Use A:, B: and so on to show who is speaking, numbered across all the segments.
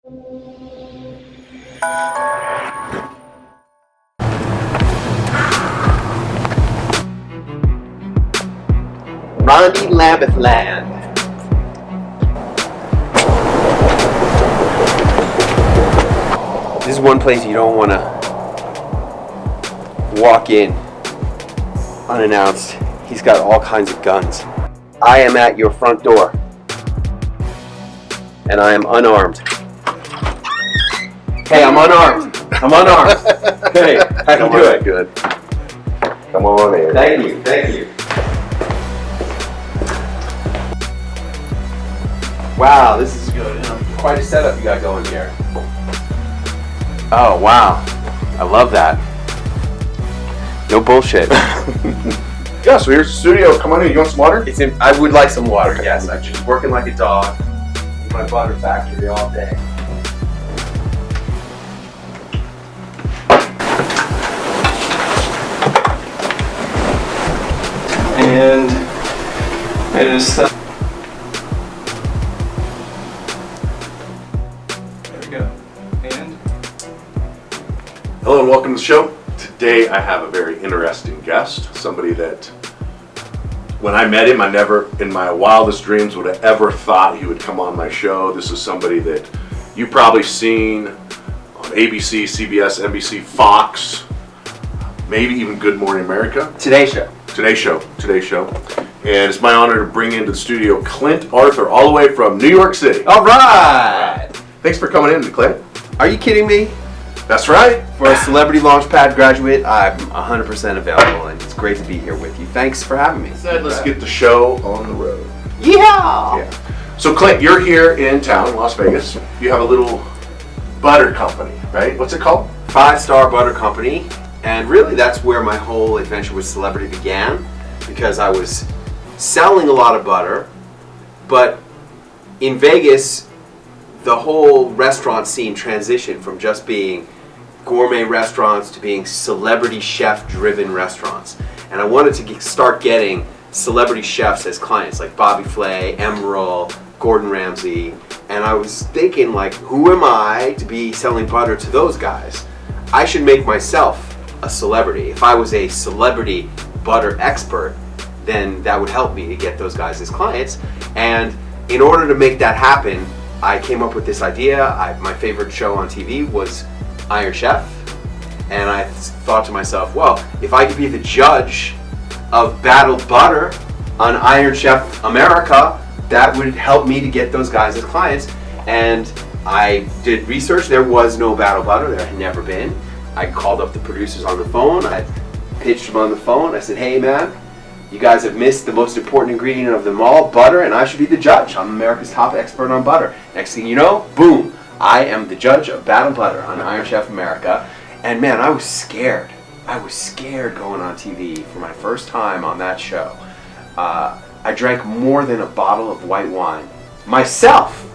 A: Rondi, Lambeth land. This is one place you don't want to walk in unannounced. He's got all kinds of guns. I am at your front door, and I am unarmed. Hey, I'm unarmed. I'm unarmed. Hey, how you doing?
B: Good. Come on in.
A: Thank you. Thank you. Wow, this is good. Quite a setup you got going here. Oh, wow. I love that. No bullshit.
B: Yeah, so here's the studio. Come on in. You want some water?
A: I would like some water, yes. I'm just working like a dog in my butter factory all day.
C: And I just there we go. And
B: Hello and welcome to the show. Today I have a very interesting guest, somebody that when I met him, I never in my wildest dreams would have ever thought he would come on my show. This is somebody that you've probably seen on ABC, CBS, NBC, Fox, maybe even Good Morning America.
A: Today Show.
B: Today Show. And it's my honor to bring into the studio Clint Arthur, all the way from New York City.
A: All right.
B: Thanks for coming in, Clint.
A: Are you kidding me?
B: That's right.
A: For a Celebrity Launchpad graduate, I'm 100% available, and it's great to be here with you. Thanks for having me.
B: Let's get the show on the road.
A: Yeah.
B: So Clint, you're here in town, Las Vegas. You have a little butter company, right? What's it called?
A: 5-Star Butter Company, and really that's where my whole adventure with celebrity began, because I was selling a lot of butter, but in Vegas, the whole restaurant scene transitioned from just being gourmet restaurants to being celebrity chef-driven restaurants. And I wanted to start getting celebrity chefs as clients, like Bobby Flay, Emerald, Gordon Ramsay, and I was thinking, like, who am I to be selling butter to those guys? I should make myself a celebrity. If I was a celebrity butter expert, then that would help me to get those guys as clients. And in order to make that happen, I came up with this idea. My favorite show on TV was Iron Chef, and I thought to myself, well, if I could be the judge of battled butter on Iron Chef America, that would help me to get those guys as clients. And I did research. There was no battle butter. There had never been. I called up the producers on the phone. I pitched them on the phone. I said, hey man, you guys have missed the most important ingredient of them all, butter, and I should be the judge. I'm America's top expert on butter. Next thing you know, boom, I am the judge of battle butter on Iron Chef America. And man, I was scared. I was scared going on TV for my first time on that show. I drank more than a bottle of white wine myself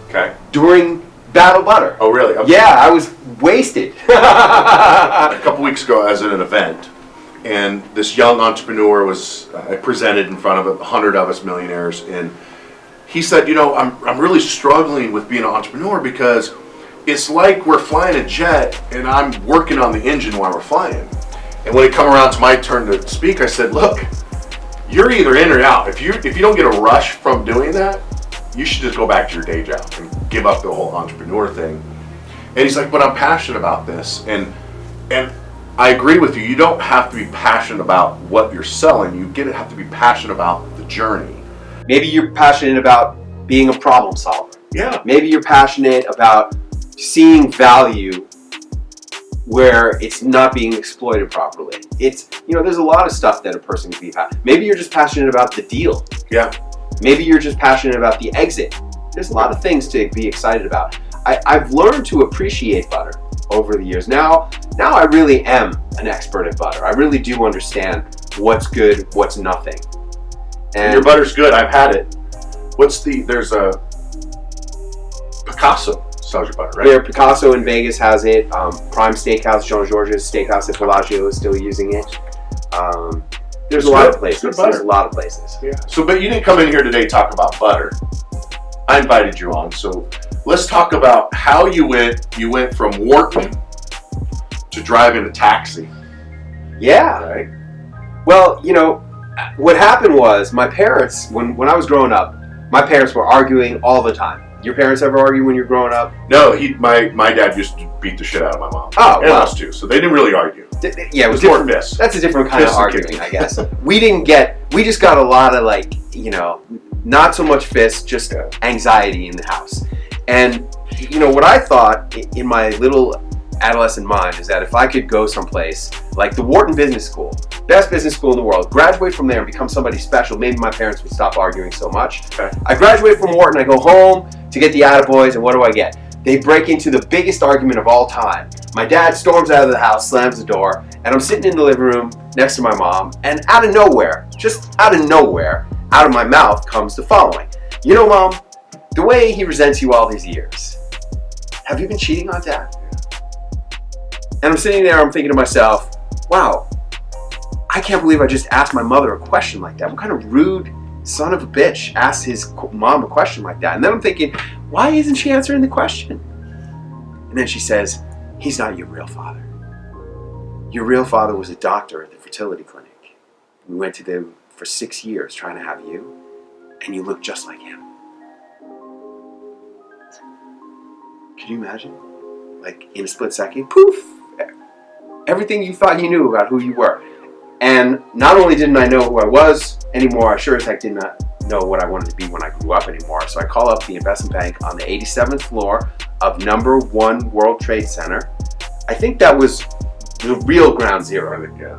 A: during battle butter.
B: Oh, really?
A: Yeah, I was wasted.
B: A couple weeks ago, I was at an event, and this young entrepreneur was presented in front of 100 of us millionaires, and he said, you know, I'm really struggling with being an entrepreneur because it's like we're flying a jet and I'm working on the engine while we're flying. And when it come around to my turn to speak, I said, look, you're either in or out. If you don't get a rush from doing that, you should just go back to your day job and give up the whole entrepreneur thing. And he's like, but I'm passionate about this. And I agree with you. You don't have to be passionate about what you're selling. You have to be passionate about the journey.
A: Maybe you're passionate about being a problem solver.
B: Yeah.
A: Maybe you're passionate about seeing value where it's not being exploited properly. It's, you know, there's a lot of stuff that a person can be passionate. Maybe you're just passionate about the deal.
B: Yeah.
A: Maybe you're just passionate about the exit. There's a lot of things to be excited about. I've learned to appreciate butter over the years. Now I really am an expert at butter. I really do understand what's good, what's nothing.
B: And your butter's good. I've had it. There's a Picasso sells your butter, right?
A: Yeah, Picasso in Vegas has it. Prime Steakhouse, Jean-Georges Steakhouse at Bellagio is still using it. There's a lot of places. There's a lot of places.
B: Yeah. So, but you didn't come in here today to talk about butter. I invited you on, so let's talk about how you went from Wharton to driving a taxi,
A: Yeah.
B: right?
A: Well, what happened was my parents, when I was growing up, my parents were arguing all the time. Your parents ever argue when you're growing up?
B: No, my dad used to beat the shit out of my mom.
A: Oh,
B: and
A: well.
B: us too, so they didn't really argue.
A: Yeah, it was
B: more
A: different.
B: fists.
A: That's a different kind of
B: Fists and
A: arguing,
B: kicking.
A: I guess. We just got a lot of not so much fists, just anxiety in the house. And, what I thought in my little adolescent mind is that if I could go someplace like the Wharton Business School, best business school in the world, graduate from there and become somebody special, maybe my parents would stop arguing so much.
B: Okay.
A: I graduate from Wharton, I go home to get the attaboys, and what do I get? They break into the biggest argument of all time. My dad storms out of the house, slams the door, and I'm sitting in the living room next to my mom, and out of nowhere, out of my mouth comes the following. Mom, the way he resents you all these years, have you been cheating on Dad? And I'm sitting there, I'm thinking to myself, wow, I can't believe I just asked my mother a question like that. What kind of rude son of a bitch asked his mom a question like that? And then I'm thinking, why isn't she answering the question? And then she says, he's not your real father. Your real father was a doctor at the fertility clinic. We went to them for 6 years trying to have you, and you look just like him. Can you imagine? Like, in a split second, poof! Everything you thought you knew about who you were. And not only didn't I know who I was anymore, I sure as heck did not know what I wanted to be when I grew up anymore. So I call up the investment bank on the 87th floor of number 1 World Trade Center. I think that was the real ground zero.
B: Yeah.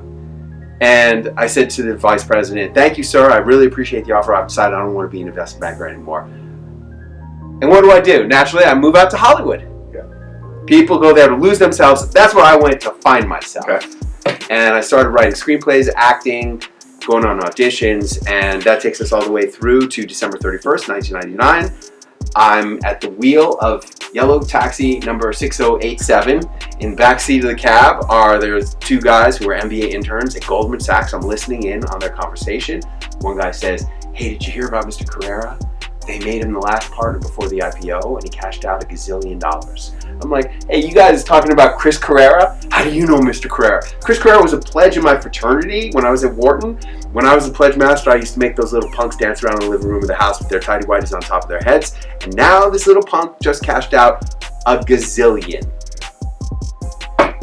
A: And I said to the vice president, thank you, sir. I really appreciate the offer. I've decided I don't want to be an investment banker anymore. And what do? Naturally, I move out to Hollywood.
B: Yeah.
A: People go there to lose themselves. That's where I went to find myself.
B: Okay.
A: And I started writing screenplays, acting, going on auditions, and that takes us all the way through to December 31st, 1999. I'm at the wheel of yellow taxi number 6087. In the backseat of the cab there's 2 guys who are MBA interns at Goldman Sachs. I'm listening in on their conversation. One guy says, hey, did you hear about Mr. Carrera? They made him the last partner before the IPO, and he cashed out $1 gazillion. I'm like, hey, you guys talking about Chris Carrera? How do you know Mr. Carrera? Chris Carrera was a pledge in my fraternity when I was at Wharton. When I was a pledge master, I used to make those little punks dance around in the living room of the house with their tidy whities on top of their heads. And now this little punk just cashed out $1 gazillion.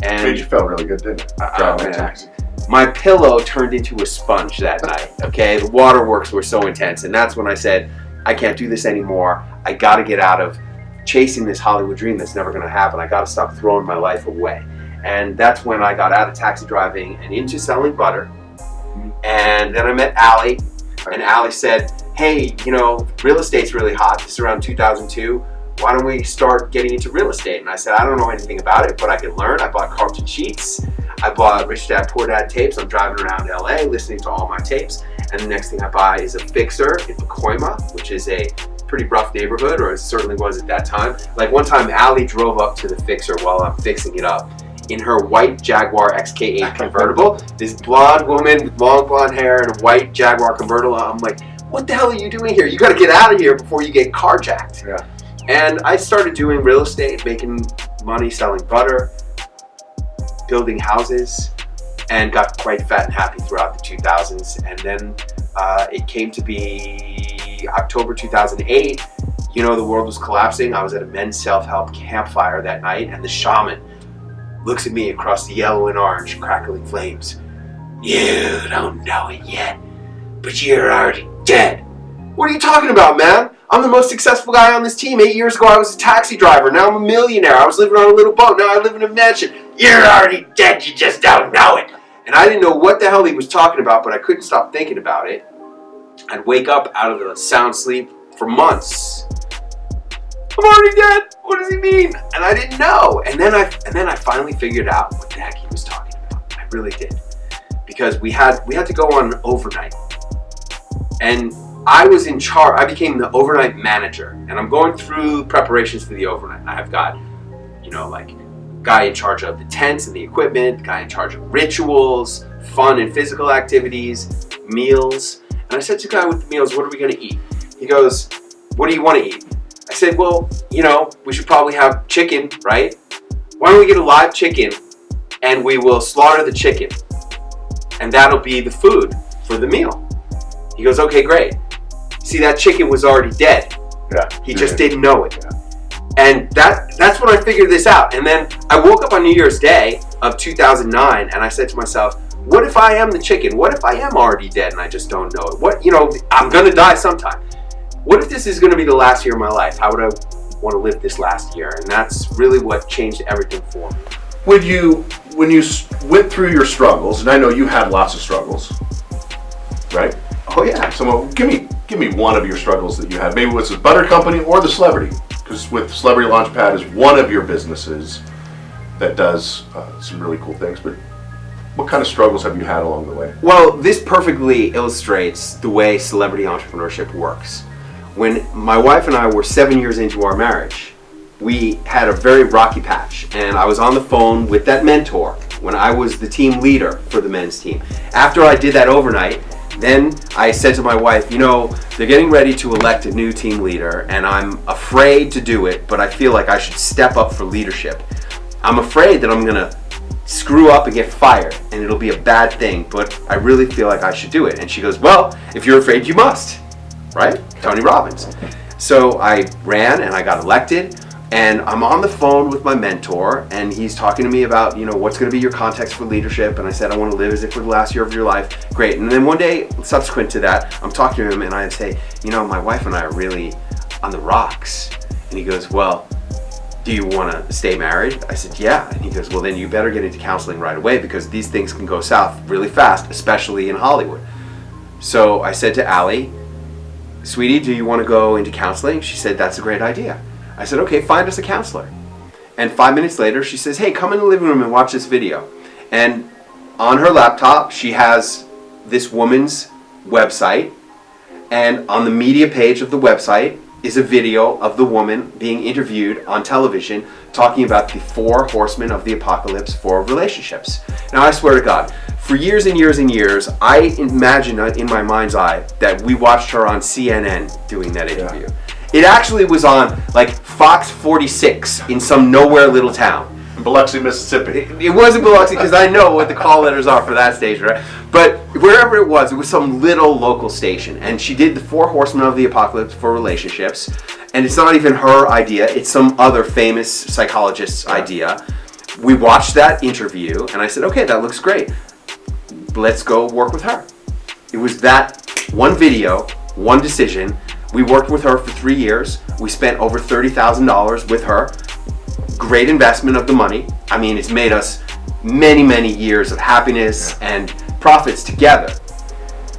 A: And
B: Made you feel really good, didn't it? Driving a taxi.
A: my pillow turned into a sponge that night, okay? The waterworks were so intense, and that's when I said, I can't do this anymore. I gotta get out of chasing this Hollywood dream that's never gonna happen. I gotta stop throwing my life away. And that's when I got out of taxi driving and into selling butter. And then I met Allie, and Allie said, hey, you know, real estate's really hot. This is around 2002. Why don't we start getting into real estate? And I said, I don't know anything about it, but I can learn. I bought Carlton Sheets. I bought Rich Dad Poor Dad tapes. I'm driving around LA listening to all my tapes. And the next thing I buy is a fixer in Pacoima, which is a pretty rough neighborhood, or it certainly was at that time. Like one time, Allie drove up to the fixer while I'm fixing it up in her white Jaguar XK8 convertible. This blonde woman with long blonde hair and a white Jaguar convertible. I'm like, what the hell are you doing here? You got to get out of here before you get carjacked.
B: Yeah.
A: And I started doing real estate, making money selling butter, building houses, and got quite fat and happy throughout the 2000s. And then it came to be October 2008. You know, the world was collapsing. I was at a men's self-help campfire that night, and the shaman looks at me across the yellow and orange crackling flames. You don't know it yet, but you're already dead. What are you talking about, man? I'm the most successful guy on this team. 8 years ago, I was a taxi driver. Now I'm a millionaire. I was living on a little boat. Now I live in a mansion. You're already dead. You just don't know it. And I didn't know what the hell he was talking about, but I couldn't stop thinking about it. I'd wake up out of the sound sleep for months. I'm already dead. What does he mean? And I didn't know. And then I finally figured out what the heck he was talking about. I really did, because we had to go on overnight, and I was in charge. I became the overnight manager, and I'm going through preparations for the overnight. I've got, you know, like guy in charge of the tents and the equipment, guy in charge of rituals, fun and physical activities, meals. And I said to the guy with the meals, what are we going to eat? He goes, what do you want to eat? I said, well, we should probably have chicken, right? Why don't we get a live chicken and we will slaughter the chicken and that'll be the food for the meal. He goes, okay, great. See, that chicken was already dead.
B: Yeah.
A: He just didn't know it.
B: Yeah.
A: And that's when I figured this out. And then I woke up on New Year's Day of 2009 and I said to myself, what if I am the chicken? What if I am already dead and I just don't know it? I'm going to die sometime. What if this is going to be the last year of my life? How would I want to live this last year? And that's really what changed everything for me.
B: When you went through your struggles, and I know you had lots of struggles, right?
A: Oh yeah.
B: So give me one of your struggles that you had. Maybe it was the butter company or the celebrity, because with Celebrity Launchpad is one of your businesses that does some really cool things. But what kind of struggles have you had along the way?
A: Well, this perfectly illustrates the way celebrity entrepreneurship works. When my wife and I were 7 years into our marriage, we had a very rocky patch, and I was on the phone with that mentor when I was the team leader for the men's team. After I did that overnight, then I said to my wife, they're getting ready to elect a new team leader, and I'm afraid to do it, but I feel like I should step up for leadership. I'm afraid that I'm going to screw up and get fired, and it'll be a bad thing, but I really feel like I should do it. And she goes, well, if you're afraid, you must, right? Tony Robbins. So I ran, and I got elected. And I'm on the phone with my mentor, and he's talking to me about, what's going to be your context for leadership. And I said, I want to live as if we're the last year of your life. Great. And then one day, subsequent to that, I'm talking to him, and I say, my wife and I are really on the rocks. And he goes, well, do you want to stay married? I said, yeah. And he goes, well, then you better get into counseling right away, because these things can go south really fast, especially in Hollywood. So I said to Allie, sweetie, do you want to go into counseling? She said, that's a great idea. I said, okay, find us a counselor. And 5 minutes later, she says, hey, come in the living room and watch this video. And on her laptop, she has this woman's website. And on the media page of the website is a video of the woman being interviewed on television talking about the 4 horsemen of the apocalypse for relationships. Now, I swear to God, for years and years and years, I imagined in my mind's eye that we watched her on CNN doing that interview. Yeah. It actually was on Fox 46 in some nowhere little town.
B: In Biloxi, Mississippi.
A: It wasn't Biloxi, because I know what the call letters are for that station, right? But wherever it was some little local station. And she did the 4 horsemen of the apocalypse for relationships. And it's not even her idea, it's some other famous psychologist's idea. We watched that interview, and I said, okay, that looks great. Let's go work with her. It was that one video, one decision. We worked with her for 3 years. We spent over $30,000 with her. Great investment of the money. I mean, it's made us many, many years of happiness and profits together.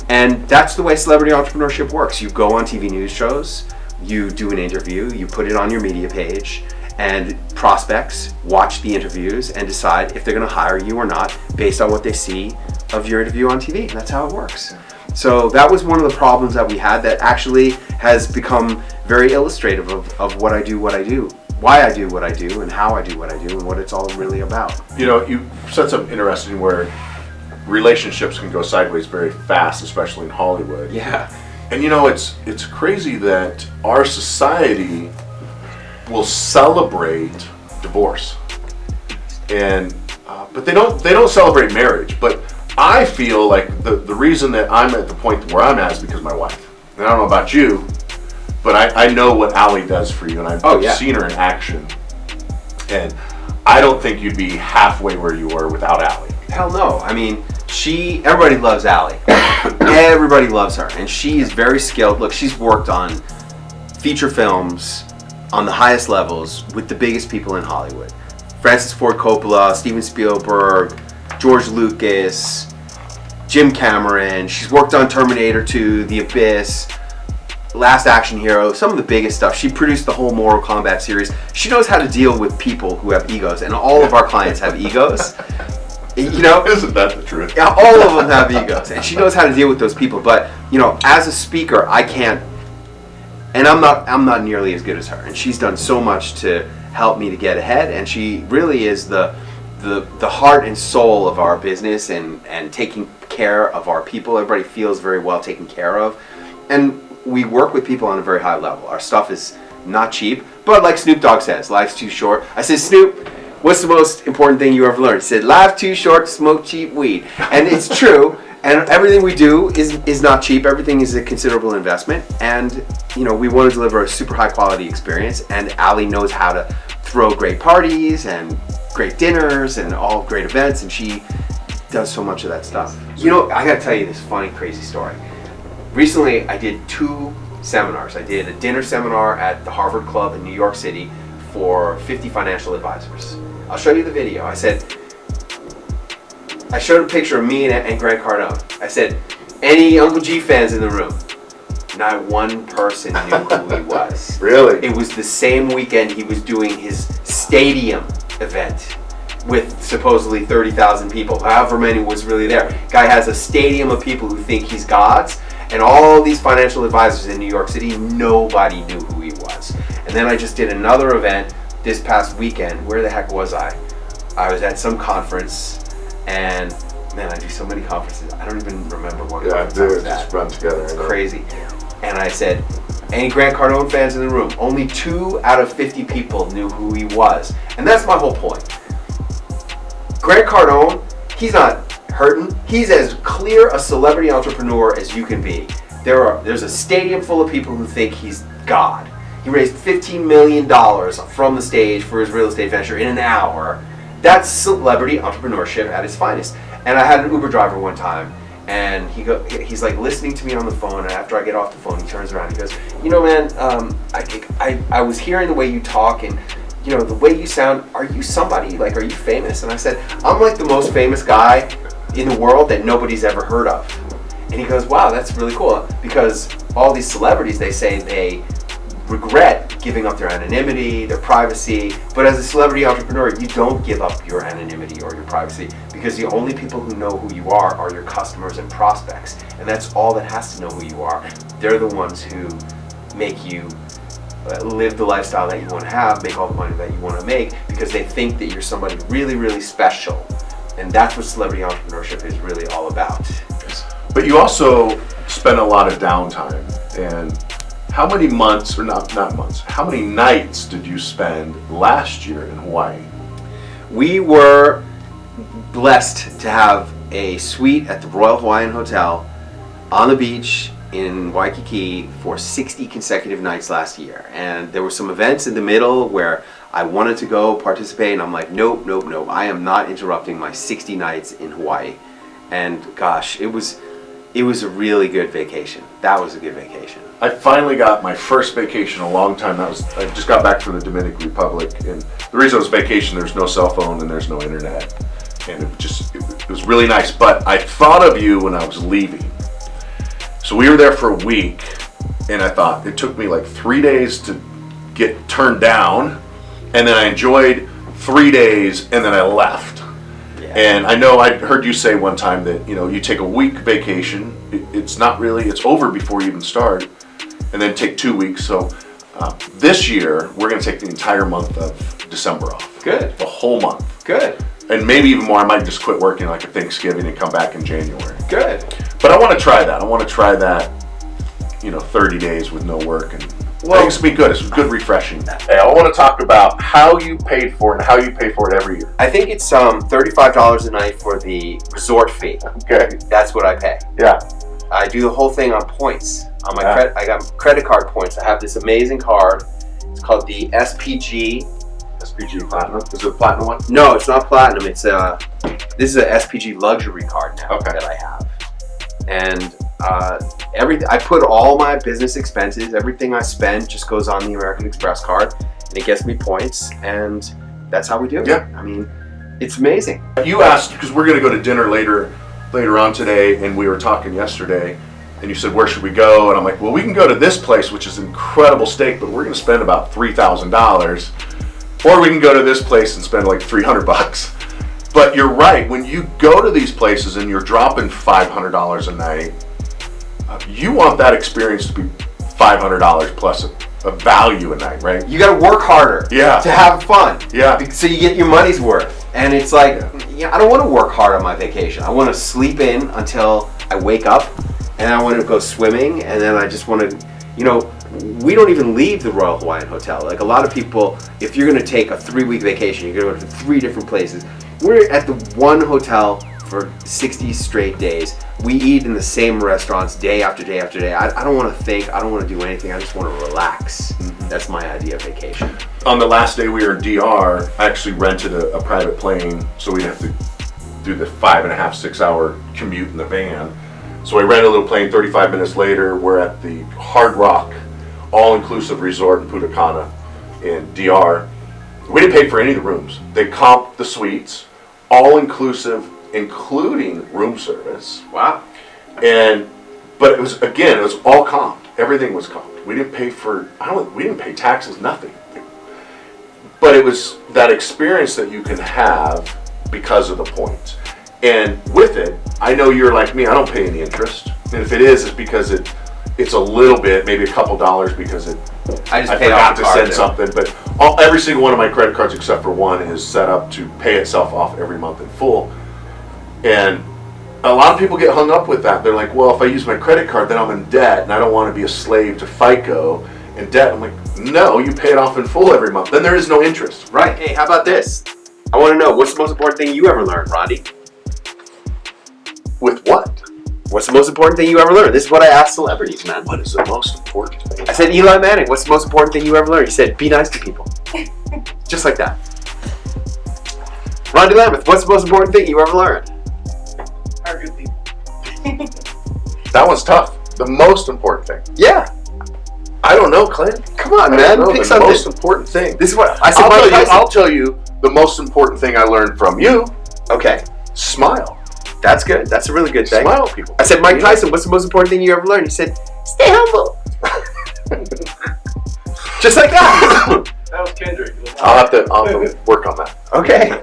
A: And that's the way celebrity entrepreneurship works. You go on TV news shows, you do an interview, you put it on your media page, and prospects watch the interviews and decide if they're going to hire you or not based on what they see of your interview on TV. That's how it works. So that was one of the problems that we had that actually has become very illustrative of what I do, why I do what I do, and how I do what I do, and what it's all really about.
B: You said something interesting where relationships can go sideways very fast, especially in Hollywood.
A: Yeah.
B: And it's crazy that our society will celebrate divorce, and but they don't celebrate marriage. But I feel like the reason that I'm at the point where I'm at is because of my wife. And I don't know about you, but I know what Allie does for you, and I've seen her in action. And I don't think you'd be halfway where you were without Allie.
A: Hell no. I mean, everybody loves Allie. Everybody loves her. And she is very skilled. Look, she's worked on feature films on the highest levels with the biggest people in Hollywood. Francis Ford Coppola, Steven Spielberg, George Lucas, Jim Cameron. She's worked on Terminator 2, The Abyss, Last Action Hero, some of the biggest stuff. She produced the whole Mortal Kombat series. She knows how to deal with people who have egos, and all of our clients have egos.
B: Isn't that the truth?
A: Yeah, all of them have egos, and she knows how to deal with those people. But as a speaker, I can't, and I'm not nearly as good as her. And she's done so much to help me to get ahead, and she really is the heart and soul of our business and taking care of our people. Everybody feels very well taken care of, and we work with people on a very high level. Our stuff is not cheap. But like Snoop Dogg says, life's too short. I said, Snoop, what's the most important thing you ever learned? He said, life's too short to smoke cheap weed. And it's true. And everything we do is not cheap. Everything is a considerable investment. And, you know, we want to deliver a super high quality experience. And Allie knows how to throw great parties and great dinners and all great events. And she does so much of that stuff. You know, I got to tell you this funny, crazy story. Recently, I did 2 seminars. I did a dinner seminar at the Harvard Club in New York City for 50 financial advisors. I'll show you the video. I showed a picture of me and Grant Cardone. I said, any Uncle G fans in the room? Not one person knew who he was.
B: Really?
A: It was the same weekend he was doing his stadium event with supposedly 30,000 people, however many was really there. Guy has a stadium of people who think he's gods, and all these financial advisors in New York City, nobody knew who he was. And then I just did another event this past weekend. Where the heck was I? I was at some conference. And man, I do so many conferences. I don't even remember what conference I was at.
B: Just run together.
A: It's crazy. And I said, any Grant Cardone fans in the room? Only 2 out of 50 people knew who he was. And that's my whole point. Grant Cardone, he's not hurting. He's as clear a celebrity entrepreneur as you can be. There's a stadium full of people who think he's God. He raised $15 million from the stage for his real estate venture in an hour. That's celebrity entrepreneurship at its finest. And I had an Uber driver one time, and he's like listening to me on the phone, and after I get off the phone, he turns around and he goes, you know, man, I was hearing the way you talk, and you know, the way you sound, are you somebody, like, are you famous? And I said, I'm like the most famous guy in the world that nobody's ever heard of. And he goes, wow, that's really cool, because all these celebrities, they say they regret giving up their anonymity, their privacy, but as a celebrity entrepreneur, you don't give up your anonymity or your privacy, because the only people who know who you are your customers and prospects, and that's all that has to know who you are. They're the ones who make you live the lifestyle that you want to have, make all the money that you want to make, because they think that you're somebody really, really special. And that's what celebrity entrepreneurship is really all about.
B: But you also spend a lot of downtime. And how many months, or not months, how many nights did you spend last year in Hawaii?
A: We were blessed to have a suite at the Royal Hawaiian Hotel on the beach in Waikiki for 60 consecutive nights last year. And there were some events in the middle where I wanted to go participate, and I'm like, nope, I am not interrupting my 60 nights in Hawaii. And gosh, it was a really good vacation. That was a good vacation.
B: I finally got my first vacation in a long time. I just got back from the Dominican Republic, and the reason it was vacation, there's no cell phone and there's no internet, and it was really nice. But I thought of you when I was leaving. So we were there for a week, and I thought it took me like 3 days to get turned down, and then I enjoyed 3 days, and then I left. Yeah. And I know I heard you say one time that, you know, you take a week vacation. It's not really, it's over before you even start, and then take 2 weeks. So this year, we're going to take the entire month of December off.
A: Good.
B: The whole month.
A: Good.
B: And maybe even more. I might just quit working like at Thanksgiving and come back in January.
A: Good.
B: But I want to try that. I want to try that, 30 days with no work. And I think it's be good. It's good refreshing. Hey, I want to talk about how you paid for it and how you pay for it every year.
A: I think it's $35 a night for the resort fee.
B: Okay.
A: That's what I pay.
B: Yeah.
A: I do the whole thing on points. On my I got credit card points. I have this amazing card. It's called the SPG.
B: SPG Platinum? Is it a Platinum one?
A: No, it's not Platinum. It's this is a SPG luxury card now that I have. And I put all my business expenses, everything I spend just goes on the American Express card, and it gets me points, and that's how we do it.
B: Yeah.
A: I mean, it's amazing.
B: You asked, because we're going to go to dinner later on today, and we were talking yesterday, and you said, where should we go? And I'm like, well, we can go to this place, which is incredible steak, but we're going to spend about $3,000. Or we can go to this place and spend like $300. But you're right, when you go to these places and you're dropping $500 a night, you want that experience to be $500 plus a value a night, right?
A: You got to work harder to have fun.
B: Yeah.
A: So you get your money's worth. And it's like, I don't want to work hard on my vacation. I want to sleep in until I wake up, and I want to go swimming, and then I just want to, we don't even leave the Royal Hawaiian Hotel. Like a lot of people, if you're going to take a 3-week vacation, you're going to go to 3 different places. We're at the one hotel for 60 straight days. We eat in the same restaurants day after day after day. I don't want to think. I don't want to do anything. I just want to relax. That's my idea of vacation.
B: On the last day we were in DR, I actually rented a private plane, so we'd have to do the 5.5, 6 hour commute in the van. So I rented a little plane. 35 minutes later, we're at the Hard Rock all-inclusive resort in Punta Cana in DR. We didn't pay for any of the rooms. They comped the suites, all-inclusive, including room service.
A: Wow.
B: But it was all comped. Everything was comped. We didn't pay we didn't pay taxes, nothing. But it was that experience that you can have because of the points. And with it, I know you're like me, I don't pay any interest. And if it is, it's because it's a little bit, maybe a couple dollars because I forgot to send something. But every single one of my credit cards except for one is set up to pay itself off every month in full. And a lot of people get hung up with that. They're like, well, if I use my credit card, then I'm in debt, and I don't want to be a slave to FICO and debt. I'm like, no, you pay it off in full every month. Then there is no interest.
A: Right. Hey, how about this? I want to know, what's the most important thing you ever learned, Rondi?
B: With what?
A: What's the most important thing you ever learned? This is what I ask celebrities, man.
B: What is the most important thing?
A: I said, Eli Manning, what's the most important thing you ever learned? He said, be nice to people. Just like that. Rondi Lambeth, what's the most important thing you ever learned?
D: Are good people.
B: That one's tough. The most important thing.
A: Yeah.
B: I don't know, Clint.
A: Come on, man. Pick
B: The
A: something.
B: most important thing.
A: This is what I said.
B: I'll tell you the most important thing I learned from you.
A: Okay.
B: Smile.
A: That's good. That's a really good thing.
B: Smile, people.
A: I said, Mike Tyson, what's the most important thing you ever learned? He said, stay humble. Just like that.
C: That was Kendrick.
B: I'll have to work on that.
A: Okay.